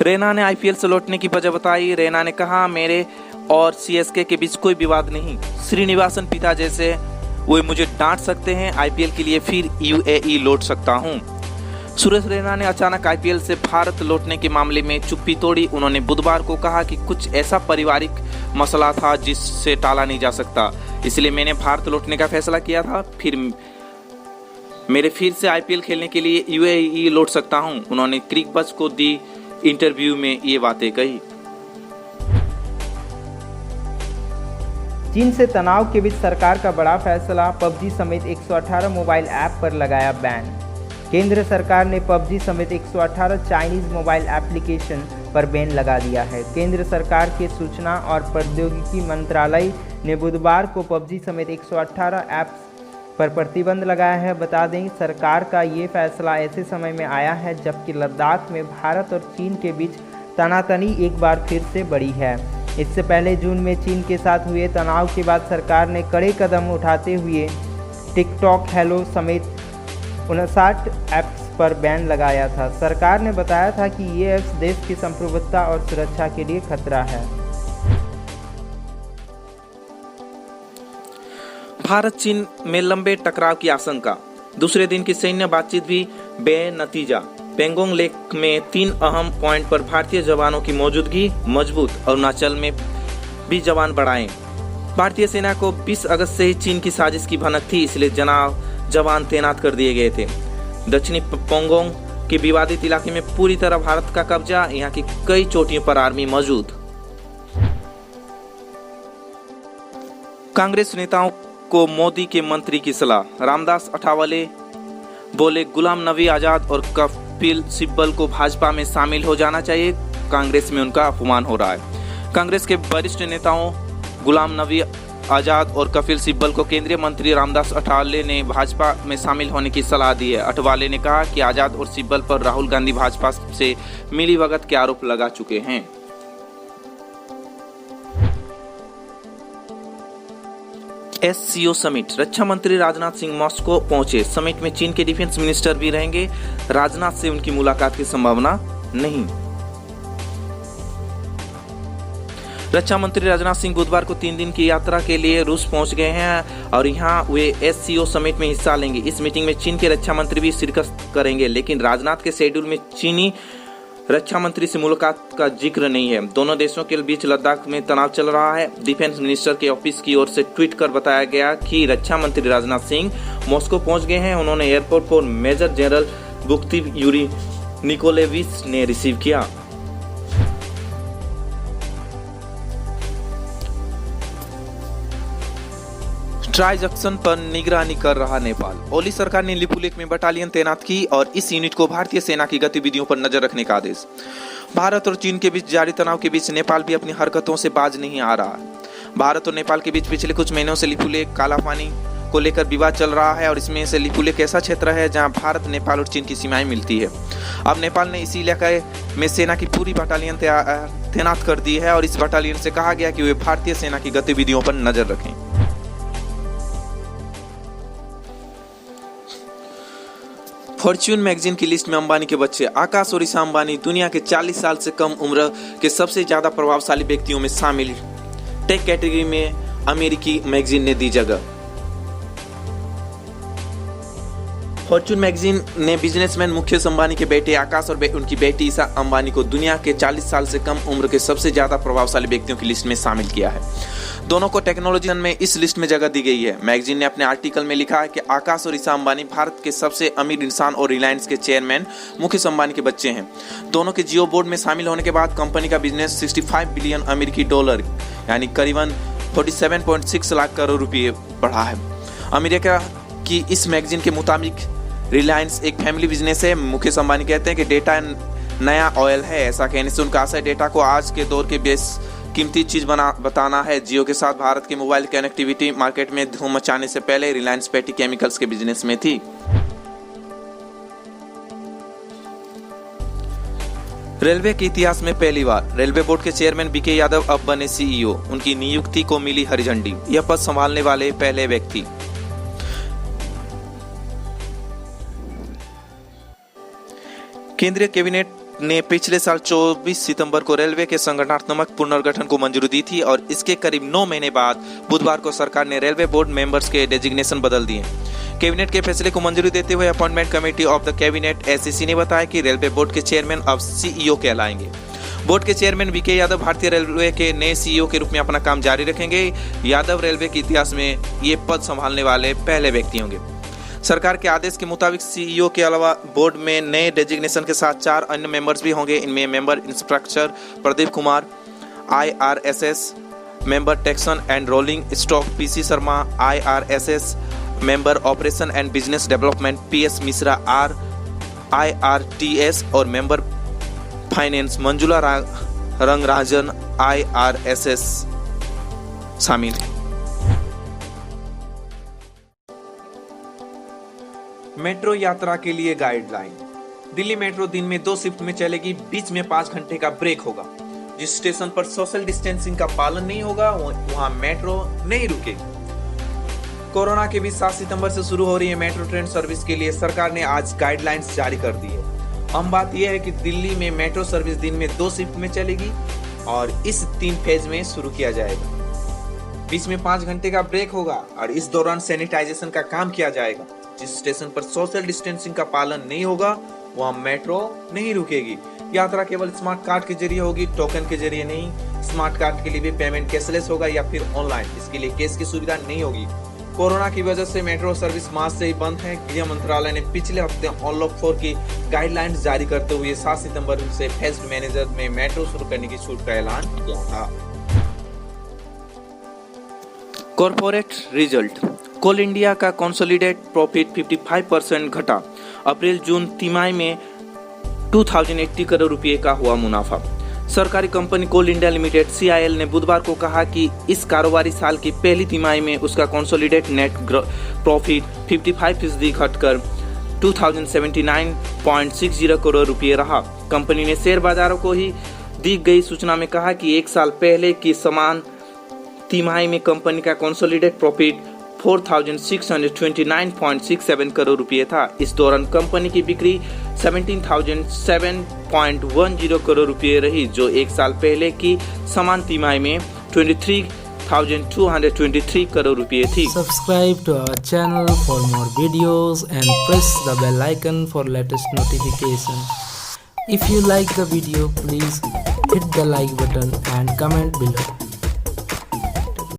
रैना ने आईपीएल से लौटने की वजह बताई। रैना ने कहा, मेरे और सीएसके के बीच कोई विवाद नहीं। श्रीनिवासन पिता जैसे वो मुझे डांट सकते हैं, आईपीएल के लिए फिर यूएई लौट सकता हूं। सुरेश रैना ने अचानक आईपीएल से भारत लौटने के मामले में चुप्पी तोड़ी। उन्होंने बुधवार को कहा कि कुछ ऐसा पारिवारिक मसला था जिससे टाला नहीं जा सकता, इसलिए मैंने भारत लौटने का फैसला किया था। मेरे फिर से आईपीएल खेलने के लिए यूएई लौट सकता हूं। उन्होंने क्रिकबज़ को दी इंटरव्यू में ये बातें कही। चीन से तनाव के बीच सरकार का बड़ा फैसला, पबजी समेत 118 मोबाइल ऐप पर लगाया बैन। केंद्र सरकार ने पबजी समेत 118 चाइनीज मोबाइल एप्लीकेशन पर बैन लगा दिया है। केंद्र सरकार के सूचना और प्रौद्योगिकी मंत्रालय ने बुधवार को पबजी समेत 118 ऐप्स पर प्रतिबंध लगाया है। बता दें, सरकार का ये फैसला ऐसे समय में आया है जबकि लद्दाख में भारत और चीन के बीच तनातनी एक बार फिर से बढ़ी है। इससे पहले जून में चीन के साथ हुए तनाव के बाद सरकार ने कड़े कदम उठाते हुए टिकटॉक, हेलो समेत 59 ऐप्स पर बैन लगाया था। सरकार ने बताया था कि ये ऐप्स देश की संप्रभुता और सुरक्षा के लिए खतरा है। भारत चीन में लंबे टकराव की आशंका, दूसरे दिन की सैन्य बातचीत भी बेनतीजा। पेंगोंग लेक में 3 अहम पॉइंट पर भारतीय जवानों की मौजूदगी मजबूत। अरुणाचल में भी जवान बढ़ाएं। भारतीय सेना को 20 अगस्त से ही चीन की साजिश की भनक थी, इसलिए जवान तैनात कर दिए गए थे। दक्षिणी पेंगोंग के विवादित इलाके में पूरी तरह भारत का कब्जा, यहाँ की कई चोटियों पर आर्मी मौजूद। कांग्रेस नेताओं को मोदी के मंत्री की सलाह, रामदास अठावले बोले, गुलाम नबी आजाद और कपिल सिब्बल को भाजपा में शामिल हो जाना चाहिए, कांग्रेस में उनका अपमान हो रहा है। कांग्रेस के वरिष्ठ नेताओं गुलाम नबी आजाद और कपिल सिब्बल को केंद्रीय मंत्री रामदास अठावले ने भाजपा में शामिल होने की सलाह दी है। अठावले ने कहा कि आजाद और सिब्बल पर राहुल गांधी भाजपा से मिलीभगत के आरोप लगा चुके हैं। एससीओ समिट, रक्षा मंत्री राजनाथ सिंह मॉस्को पहुंचे। समिट में चीन के डिफेंस मिनिस्टर भी रहेंगे। राजनाथ से उनकी मुलाकात की संभावना नहीं। रक्षा मंत्री राजनाथ सिंह बुधवार को 3 दिन की यात्रा के लिए रूस पहुंच गए हैं और यहां वे एससीओ समिट में हिस्सा लेंगे। इस मीटिंग में चीन के रक्षा मंत्री भी शिरकत करेंगे, लेकिन राजनाथ के शेड्यूल में चीनी रक्षा मंत्री से मुलाकात का जिक्र नहीं है। दोनों देशों के बीच लद्दाख में तनाव चल रहा है। डिफेंस मिनिस्टर के ऑफिस की ओर से ट्वीट कर बताया गया कि रक्षा मंत्री राजनाथ सिंह मॉस्को पहुंच गए हैं। उन्होंने एयरपोर्ट पर major general Bugti Yuri Nikolaevich ने रिसीव किया। ट्राई जंक्शन पर निगरानी कर रहा नेपाल। ओली सरकार ने लिपुलेख में बटालियन तैनात की और इस यूनिट को भारतीय सेना की गतिविधियों पर नजर रखने का आदेश। भारत और चीन के बीच जारी तनाव के बीच नेपाल भी अपनी हरकतों से बाज नहीं आ रहा है। भारत और नेपाल के बीच पिछले कुछ महीनों से लिपुलेख कालापानी को लेकर विवाद चल रहा है और इसमें से लिपुलेख ऐसा क्षेत्र है जहां भारत, नेपाल और चीन की सीमाएं मिलती है। अब नेपाल ने इसी इलाके में सेना की पूरी बटालियन तैनात कर दी है और इस बटालियन से कहा गया कि वे भारतीय सेना की गतिविधियों पर नजर रखें। फॉर्च्यून मैगजीन की लिस्ट में अंबानी के बच्चे आकाश और ईशा अंबानी दुनिया के 40 साल से कम उम्र के सबसे ज्यादा प्रभावशाली व्यक्तियों में शामिल। टेक कैटेगरी में अमेरिकी मैगजीन ने दी जगह। फॉर्च्यून मैगजीन ने बिजनेसमैन मुकेश अंबानी के बेटे आकाश और उनकी बेटी ईशा अंबानी को दुनिया के 40 साल से कम उम्र के सबसे ज्यादा प्रभावशाली व्यक्तियों की लिस्ट में शामिल किया है। दोनों को टेक्नोलॉजी में इस लिस्ट में जगह दी गई है। मैगजीन ने अपने आर्टिकल में लिखा है कि आकाश और ईशा अंबानी भारत के सबसे अमीर इंसान और रिलायंस के चेयरमैन मुकेश अंबानी के बच्चे हैं। दोनों के जियो बोर्ड में शामिल होने के बाद कंपनी का बिजनेस 65 बिलियन अमेरिकी डॉलर यानी करीबन 47.6 लाख करोड़ रुपये बढ़ा है। अमेरिका की इस मैगजीन के मुताबिक रिलायंस एक फैमिली बिजनेस है। मुकेश अंबानी कहते हैं कि डेटा नया ऑयल है। ऐसा कहने से उनका आशय डेटा को आज के दौर के बेस कीमती चीज बताना है। जियो के साथ भारत की मोबाइल कनेक्टिविटी मार्केट में धूम मचाने से पहले रिलायंस पेटी केमिकल्स के बिजनेस में थी। रेलवे के इतिहास में पहली बार रेलवे बोर्ड के चेयरमैन बीके यादव अब बने सीईओ। उनकी नियुक्ति को मिली हरी झंडी। यह पद संभालने वाले पहले व्यक्ति। केंद्रीय कैबिनेट ने पिछले साल 24 सितंबर को रेलवे के संगठनात्मक पुनर्गठन को मंजूरी दी थी और इसके करीब 9 महीने बाद बुधवार को सरकार ने रेलवे बोर्ड मेंबर्स के डेजिग्नेशन बदल दिए। कैबिनेट के फैसले को मंजूरी देते हुए appointment committee of the cabinet SCC ने बताया कि रेलवे बोर्ड के चेयरमैन अब सीईओ कहलाएंगे। बोर्ड के चेयरमैन वीके यादव भारतीय रेलवे के नए सीईओ के रूप में अपना काम जारी रखेंगे। यादव रेलवे के इतिहास में ये पद संभालने वाले पहले व्यक्ति होंगे। सरकार के आदेश के मुताबिक सीईओ के अलावा बोर्ड में नए डेजिग्नेशन के साथ 4 अन्य मेंबर्स भी होंगे। इनमें member infrastructure Pradeep Kumar, IRSS, member traction and rolling stock PC Sharma, IRSS, member operation and business development PS Mishra IRTS और member finance Manjula Rangarajan IRSS शामिल है। मेट्रो यात्रा के लिए गाइडलाइन। दिल्ली मेट्रो दिन में 2 शिफ्ट में चलेगी, बीच में 5 घंटे का ब्रेक होगा। जिस स्टेशन पर सोशल डिस्टेंसिंग का पालन नहीं होगा वहां मेट्रो नहीं रुकेगी। कोरोना के बीच 7 सितंबर से शुरू हो रही है मेट्रो ट्रेन सर्विस के लिए सरकार ने आज गाइडलाइंस जारी कर दी है। अहम बात यह है कि दिल्ली में मेट्रो सर्विस दिन में 2 शिफ्ट में चलेगी और इस 3 फेज में शुरू किया जाएगा। बीच में 5 घंटे का ब्रेक होगा और इस दौरान सैनिटाइजेशन का काम किया जाएगा। जिस स्टेशन पर सोशल डिस्टेंसिंग का पालन नहीं होगा वहां मेट्रो नहीं रुकेगी। यात्रा केवल स्मार्ट कार्ड के जरिए होगी, टोकन के जरिए नहीं। स्मार्ट कार्ड के लिए भी पेमेंट कैशलेस होगा या फिर ऑनलाइन, इसके लिए कैश की सुविधा नहीं होगी। कोरोना की वजह से मेट्रो सर्विस मार्च से ही बंद है। गृह मंत्रालय ने पिछले हफ्ते अनलॉक 4 की गाइडलाइंस जारी करते हुए 7 सितंबर से फेस्ट मैनेजर में मेट्रो शुरू करने की छूट का ऐलान किया था। Corporate result. कोल इंडिया का कंसोलिडेट प्रॉफिट 55% घटा। अप्रैल जून तिमाही में 2080 करोड़ रुपए का हुआ मुनाफा। सरकारी कंपनी कोल इंडिया लिमिटेड CIL ने बुधवार को कहा कि इस कारोबारी साल की पहली तिमाही में उसका कंसोलिडेट नेट प्रॉफिट 55% घटकर 2079.60 करोड़ रुपए रहा। कंपनी ने शेयर बाजारों को ही दी गई सूचना में कहा कि 1 साल पहले की समान तिमाही में कंपनी का कंसोलिडेट प्रॉफिट 4629.67 करोड़ रुपए था। इस दौरान कंपनी की बिक्री 17,007.10 करोड़ रुपए रही, जो 1 साल पहले की समान तिमाही में 23,223 करोड़ रुपए थी। Subscribe to our channel for more videos and press the bell icon for latest notification. If you like the video, please hit the like button and comment below.